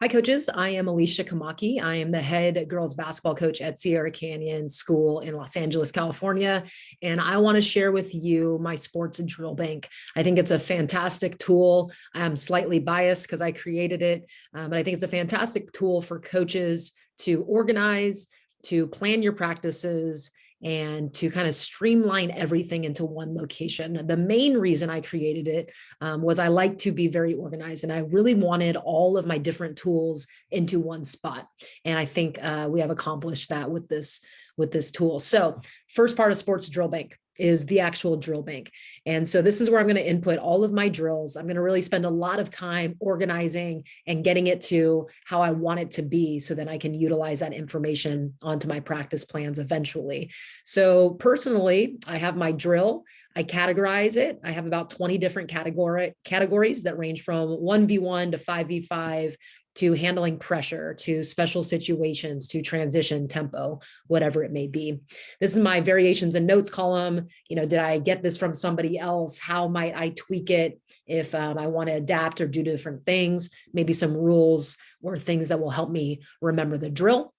Hi, coaches. I am Alicia Kamaki. I am the head girls basketball coach at Sierra Canyon School in Los Angeles, California. And I want to share with you my sports drill bank. I think it's a fantastic tool. I'm slightly biased because I created it, but I think it's a fantastic tool for coaches to organize, to plan your practices, and to kind of streamline everything into one location. The main reason I created it was I like to be very organized, and I really wanted all of my different tools into one spot. And I think we have accomplished that with this tool. So first part of Sports Drill Bank is the actual drill bank. And so this is where I'm going to input all of my drills. I'm going to really spend a lot of time organizing and getting it to how I want it to be so that I can utilize that information onto my practice plans eventually. So personally, I have my drill. I categorize it. I have about 20 different categories that range from 1v1 to 5v5 to handling pressure, to special situations, to transition tempo, whatever it may be. This is my variations and notes column. Did I get this from somebody else? How might I tweak it if I want to adapt or do different things? Maybe some rules or things that will help me remember the drill.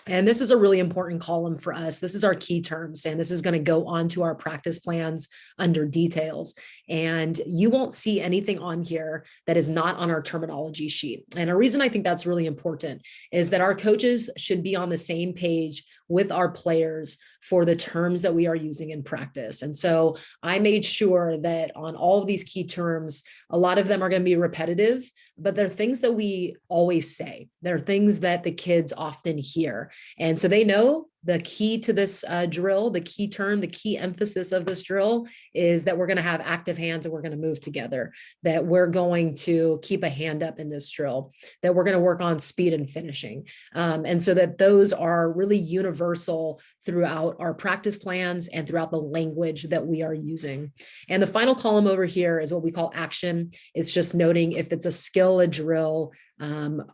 And this is a really important column for us. This is our key terms, and this is going to go onto our practice plans under details. And you won't see anything on here that is not on our terminology sheet. And a reason I think that's really important is that our coaches should be on the same page with our players for the terms that we are using in practice. And so I made sure that on all of these key terms, a lot of them are going to be repetitive, but they're things that we always say. They're things that the kids often hear. And so they know the key to this drill, the key term, the key emphasis of this drill is that we're going to have active hands and we're going to move together, that we're going to keep a hand up in this drill, that we're going to work on speed and finishing. And so that those are really universal throughout our practice plans and throughout the language that we are using. And the final column over here is what we call action. It's just noting if it's a skill, a drill,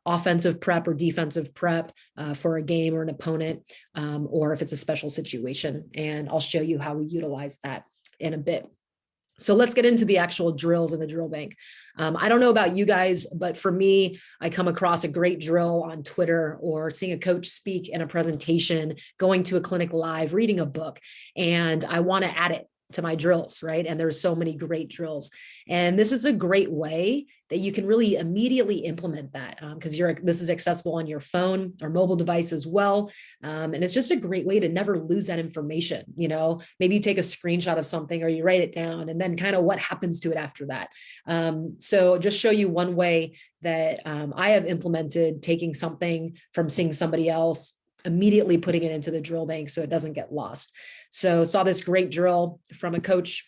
offensive prep or defensive prep for a game or an opponent, or if it's a special situation. And I'll show you how we utilize that in a bit. So let's get into the actual drills in the drill bank. I don't know about you guys, but for me, I come across a great drill on Twitter or seeing a coach speak in a presentation, going to a clinic live, reading a book, and I want to add it to my drills, right? And there's so many great drills. And this is a great way that you can really immediately implement that because this is accessible on your phone or mobile device as well. And it's just a great way to never lose that information. Maybe you take a screenshot of something or you write it down and then kind of what happens to it after that. So just show you one way that I have implemented taking something from seeing somebody else, immediately putting it into the drill bank so it doesn't get lost. So saw this great drill from a coach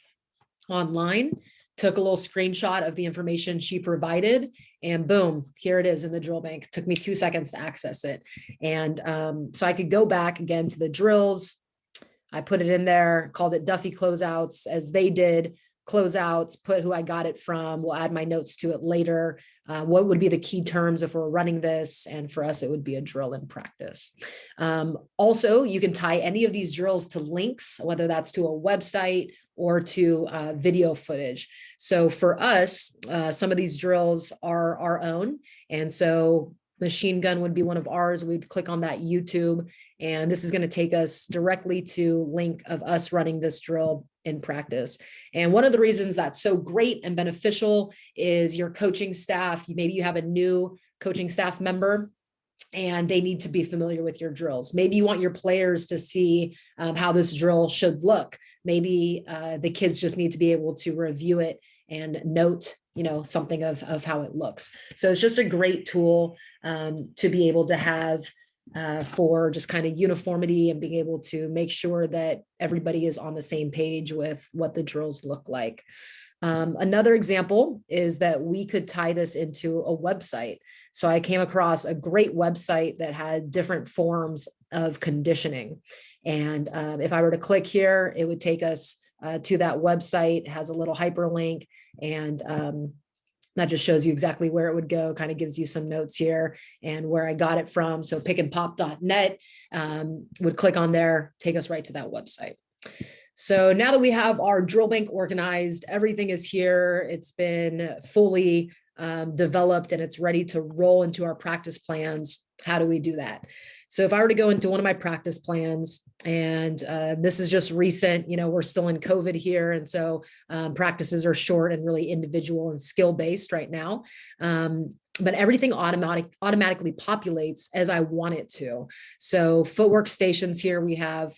online, took a little screenshot of the information she provided, and boom, here it is in the drill bank. Took me 2 seconds to access it. And so I could go back again to the drills. I put it in there, called it Duffy closeouts as they did. Closeouts, put who I got it from. We'll add my notes to it later. What would be the key terms if we're running this? And for us, it would be a drill in practice. Also, you can tie any of these drills to links, whether that's to a website or to video footage. So for us, some of these drills are our own. And so Machine Gun would be one of ours. We'd click on that YouTube, and this is going to take us directly to link of us running this drill in practice. And one of the reasons that's so great and beneficial is your coaching staff. Maybe you have a new coaching staff member and they need to be familiar with your drills. Maybe you want your players to see how this drill should look. Maybe the kids just need to be able to review it and note something of how it looks. So it's just a great tool to be able to have for just kind of uniformity and being able to make sure that everybody is on the same page with what the drills look like. Another example is that we could tie this into a website. So I came across a great website that had different forms of conditioning. And if I were to click here, it would take us to that website. It has a little hyperlink, and that just shows you exactly where it would go, kind of gives you some notes here and where I got it from. So pickandpop.net would click on there, take us right to that website. So now that we have our drill bank organized, everything is here. It's been fully developed and it's ready to roll into our practice plans, how do we do that? So if I were to go into one of my practice plans, and this is just recent, we're still in COVID here. And so practices are short and really individual and skill based right now. But everything automatically populates as I want it to. So footwork stations here,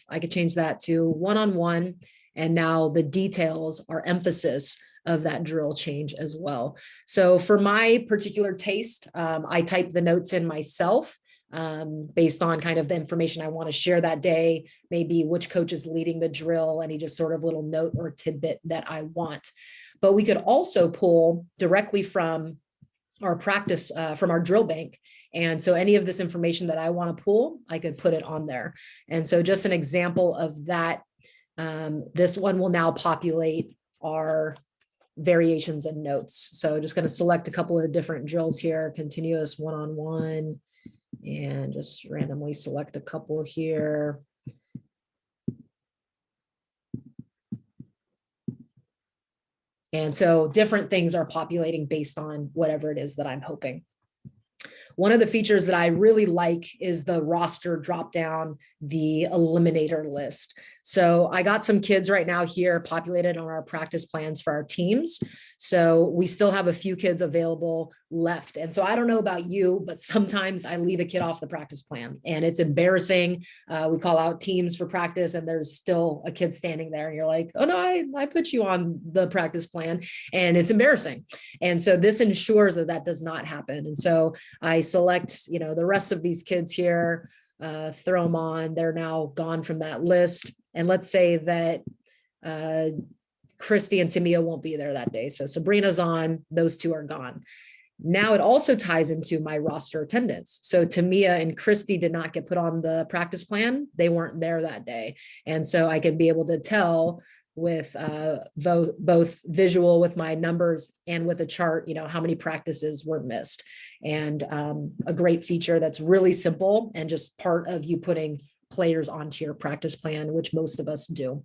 I could change that to one-on-one. And now the details are emphasis of that drill change as well. So for my particular taste, I type the notes in myself based on kind of the information I want to share that day, maybe which coach is leading the drill, any just sort of little note or tidbit that I want. But we could also pull directly from our practice, from our drill bank. And so any of this information that I want to pull, I could put it on there. And so just an example of that, this one will now populate our variations and notes. So just going to select a couple of different drills here, continuous one-on-one, and just randomly select a couple here. And so different things are populating based on whatever it is that I'm hoping. One of the features that I really like is the roster drop down, the eliminator list. So I got some kids right now here populated on our practice plans for our teams. So we still have a few kids available left. And so I don't know about you, but sometimes I leave a kid off the practice plan and it's embarrassing. We call out teams for practice and there's still a kid standing there and you're like, oh no, I put you on the practice plan, and it's embarrassing. And so this ensures that that does not happen. And so I select, the rest of these kids here, throw them on, they're now gone from that list. And let's say that Christy and Tamia won't be there that day. So Sabrina's on, those two are gone. Now it also ties into my roster attendance. So Tamia and Christy did not get put on the practice plan. They weren't there that day. And so I can be able to tell with both visual with my numbers and with a chart, how many practices were missed. And a great feature that's really simple and just part of you putting players onto your practice plan, which most of us do.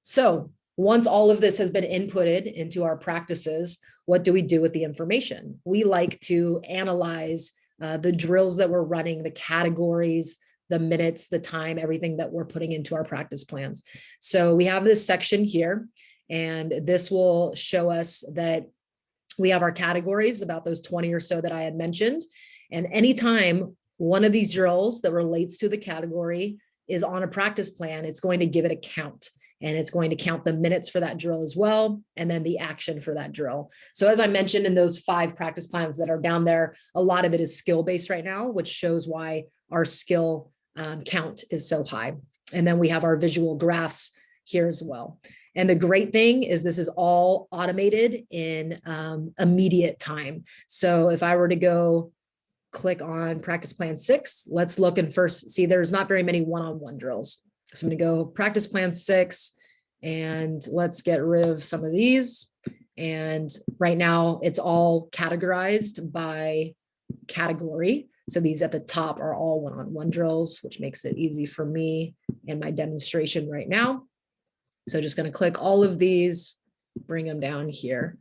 So once all of this has been inputted into our practices, what do we do with the information? We like to analyze the drills that we're running, the categories, the minutes, the time, everything that we're putting into our practice plans. So we have this section here, and this will show us that we have our categories, about those 20 or so that I had mentioned. And anytime one of these drills that relates to the category is on a practice plan, it's going to give it a count. And it's going to count the minutes for that drill as well, and then the action for that drill. So as I mentioned in those 5 practice plans that are down there, a lot of it is skill-based right now, which shows why our skill count is so high. And then we have our visual graphs here as well. And the great thing is this is all automated in immediate time. So if I were to go click on practice plan 6, let's look and first see there's not very many one-on-one drills. So I'm going to go practice plan 6 and let's get rid of some of these. And right now it's all categorized by category. So these at the top are all one-on-one drills, which makes it easy for me in my demonstration right now. So just going to click all of these, bring them down here.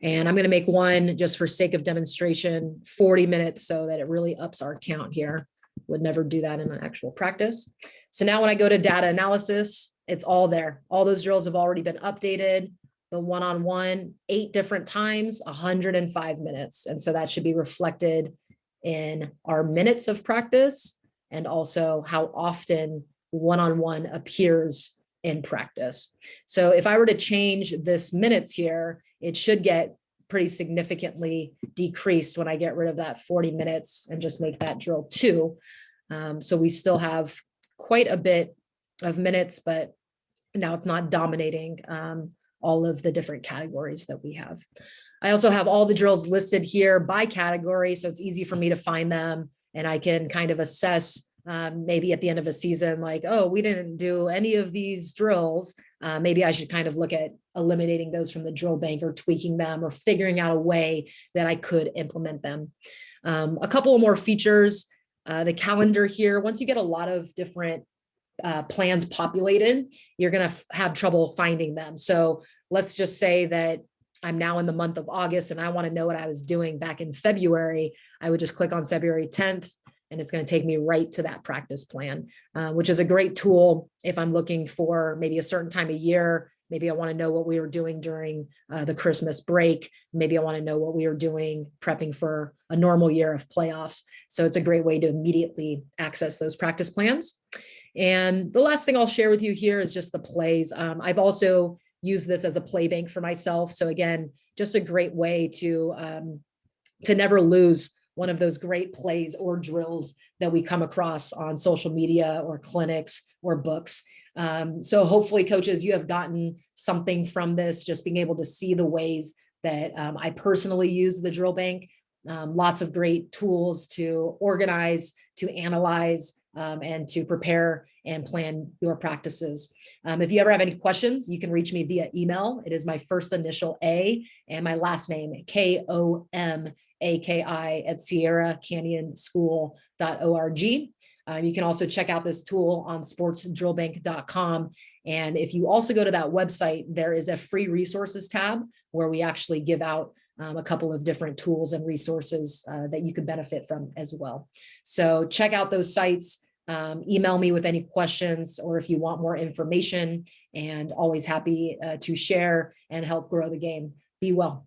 And I'm going to make one just for sake of demonstration, 40 minutes so that it really ups our count here. Would never do that in an actual practice. So now when I go to data analysis, it's all there. All those drills have already been updated. The one-on-one, 8 different times, 105 minutes. And so that should be reflected in our minutes of practice and also how often one-on-one appears in practice. So if I were to change this minutes here, it should get pretty significantly decreased when I get rid of that 40 minutes and just make that drill 2. So we still have quite a bit of minutes, but now it's not dominating all of the different categories that we have. I also have all the drills listed here by category, so it's easy for me to find them, and I can kind of assess maybe at the end of a season, like, oh, we didn't do any of these drills. Maybe I should kind of look at eliminating those from the drill bank or tweaking them or figuring out a way that I could implement them. A couple of more features, the calendar here. Once you get a lot of different plans populated, you're going to have trouble finding them. So let's just say that I'm now in the month of August and I want to know what I was doing back in February, I would just click on February 10th and it's going to take me right to that practice plan, which is a great tool if I'm looking for maybe a certain time of year. Maybe I want to know what we were doing during the Christmas break. Maybe I want to know what we were doing prepping for a normal year of playoffs. So it's a great way to immediately access those practice plans. And the last thing I'll share with you here is just the plays. I've also used this as a play bank for myself. So again, just a great way to never lose one of those great plays or drills that we come across on social media or clinics or books. So hopefully, coaches, you have gotten something from this, just being able to see the ways that I personally use the drill bank. Lots of great tools to organize, to analyze, and to prepare and plan your practices. If you ever have any questions, you can reach me via email. It is my first initial A and my last name, KOMAKI at SierraCanyonSchool.org. You can also check out this tool on sportsdrillbank.com. And if you also go to that website, there is a free resources tab where we actually give out a couple of different tools and resources that you could benefit from as well. So check out those sites. Email me with any questions or if you want more information, and always happy to share and help grow the game. Be well.